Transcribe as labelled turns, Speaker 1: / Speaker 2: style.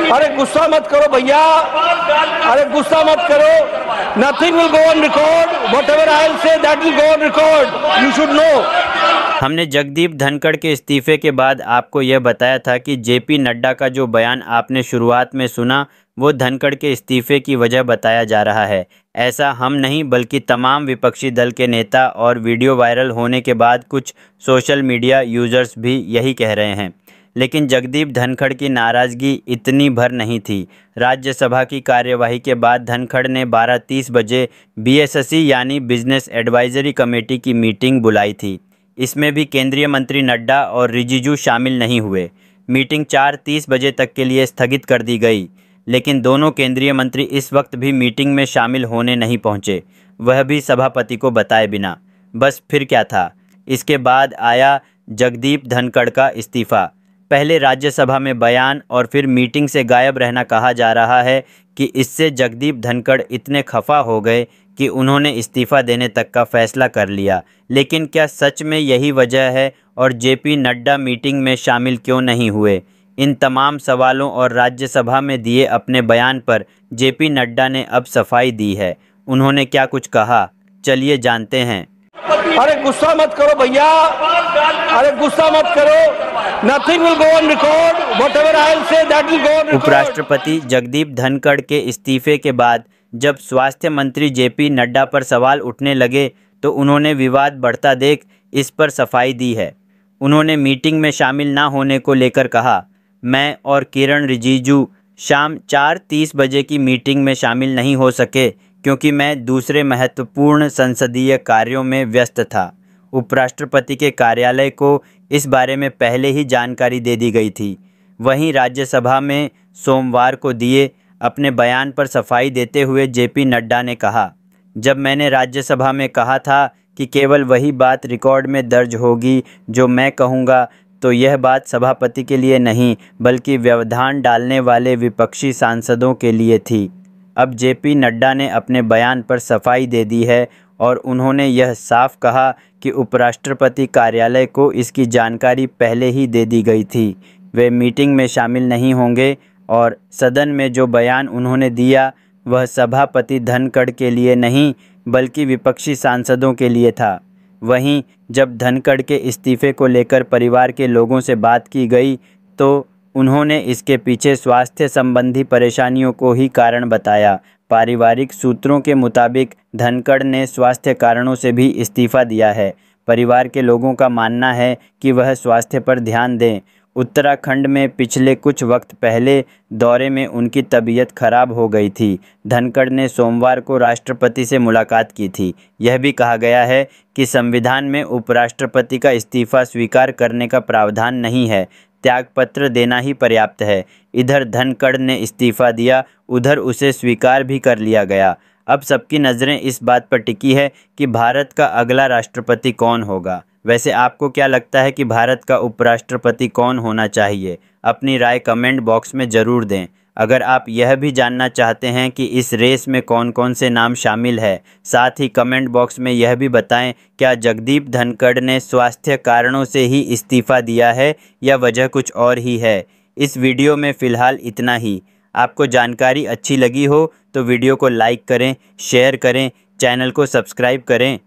Speaker 1: अरे गुस्सा मत करो भैया, अरे गुस्सा मत करो। Nothing will go on record, whatever I will say that will go on record, you should know.
Speaker 2: हमने जगदीप धनखड़ के इस्तीफे के बाद आपको यह बताया था कि जेपी नड्डा का जो बयान आपने शुरुआत में सुना वो धनखड़ के इस्तीफे की वजह बताया जा रहा है। ऐसा हम नहीं बल्कि तमाम विपक्षी दल के नेता और वीडियो वायरल होने के बाद कुछ सोशल मीडिया यूजर्स भी यही कह रहे हैं। लेकिन जगदीप धनखड़ की नाराज़गी इतनी भर नहीं थी। राज्यसभा की कार्यवाही के बाद धनखड़ ने 12:30 बजे बीएससी यानी बिजनेस एडवाइजरी कमेटी की मीटिंग बुलाई थी। इसमें भी केंद्रीय मंत्री नड्डा और रिजिजू शामिल नहीं हुए। मीटिंग 4:30 बजे तक के लिए स्थगित कर दी गई, लेकिन दोनों केंद्रीय मंत्री इस वक्त भी मीटिंग में शामिल होने नहीं पहुंचे, वह भी सभापति को बताए बिना। बस फिर क्या था, इसके बाद आया जगदीप धनखड़ का इस्तीफ़ा। पहले राज्यसभा में बयान और फिर मीटिंग से गायब रहना। कहा जा रहा है कि इससे जगदीप धनखड़ इतने खफा हो गए कि उन्होंने इस्तीफ़ा देने तक का फैसला कर लिया। लेकिन क्या सच में यही वजह है और जेपी नड्डा मीटिंग में शामिल क्यों नहीं हुए? इन तमाम सवालों और राज्यसभा में दिए अपने बयान पर जेपी नड्डा ने अब सफाई दी है। उन्होंने क्या कुछ कहा, चलिए जानते हैं।
Speaker 1: अरे गुस्सा मत करो भैया, अरे गुस्सा मत करो। Nothing will go on record, whatever I will say that will go on record.
Speaker 2: उपराष्ट्रपति जगदीप धनखड़ के इस्तीफे के बाद जब स्वास्थ्य मंत्री जेपी नड्डा पर सवाल उठने लगे तो उन्होंने विवाद बढ़ता देख इस पर सफाई दी है। उन्होंने मीटिंग में शामिल ना होने को लेकर कहा, मैं और किरण रिजिजू शाम 4:30 बजे की मीटिंग में शामिल नहीं हो सके क्योंकि मैं दूसरे महत्वपूर्ण संसदीय कार्यों में व्यस्त था। उपराष्ट्रपति के कार्यालय को इस बारे में पहले ही जानकारी दे दी गई थी। वहीं राज्यसभा में सोमवार को दिए अपने बयान पर सफाई देते हुए जेपी नड्डा ने कहा, जब मैंने राज्यसभा में कहा था कि केवल वही बात रिकॉर्ड में दर्ज होगी जो मैं कहूँगा, तो यह बात सभापति के लिए नहीं बल्कि व्यवधान डालने वाले विपक्षी सांसदों के लिए थी। अब जेपी नड्डा ने अपने बयान पर सफाई दे दी है और उन्होंने यह साफ कहा कि उपराष्ट्रपति कार्यालय को इसकी जानकारी पहले ही दे दी गई थी। वे मीटिंग में शामिल नहीं होंगे और सदन में जो बयान उन्होंने दिया वह सभापति धनखड़ के लिए नहीं बल्कि विपक्षी सांसदों के लिए था। वहीं जब धनखड़ के इस्तीफे को लेकर परिवार के लोगों से बात की गई तो उन्होंने इसके पीछे स्वास्थ्य संबंधी परेशानियों को ही कारण बताया। पारिवारिक सूत्रों के मुताबिक धनखड़ ने स्वास्थ्य कारणों से भी इस्तीफा दिया है। परिवार के लोगों का मानना है कि वह स्वास्थ्य पर ध्यान दें। उत्तराखंड में पिछले कुछ वक्त पहले दौरे में उनकी तबीयत खराब हो गई थी। धनखड़ ने सोमवार को राष्ट्रपति से मुलाकात की थी। यह भी कहा गया है कि संविधान में उपराष्ट्रपति का इस्तीफा स्वीकार करने का प्रावधान नहीं है, त्यागपत्र देना ही पर्याप्त है। इधर धनखड़ ने इस्तीफा दिया, उधर उसे स्वीकार भी कर लिया गया। अब सबकी नज़रें इस बात पर टिकी है कि भारत का अगला राष्ट्रपति कौन होगा। वैसे आपको क्या लगता है कि भारत का उपराष्ट्रपति कौन होना चाहिए? अपनी राय कमेंट बॉक्स में ज़रूर दें। अगर आप यह भी जानना चाहते हैं कि इस रेस में कौन कौन से नाम शामिल है, साथ ही कमेंट बॉक्स में यह भी बताएं क्या जगदीप धनखड़ ने स्वास्थ्य कारणों से ही इस्तीफा दिया है या वजह कुछ और ही है। इस वीडियो में फ़िलहाल इतना ही। आपको जानकारी अच्छी लगी हो तो वीडियो को लाइक करें, शेयर करें, चैनल को सब्सक्राइब करें।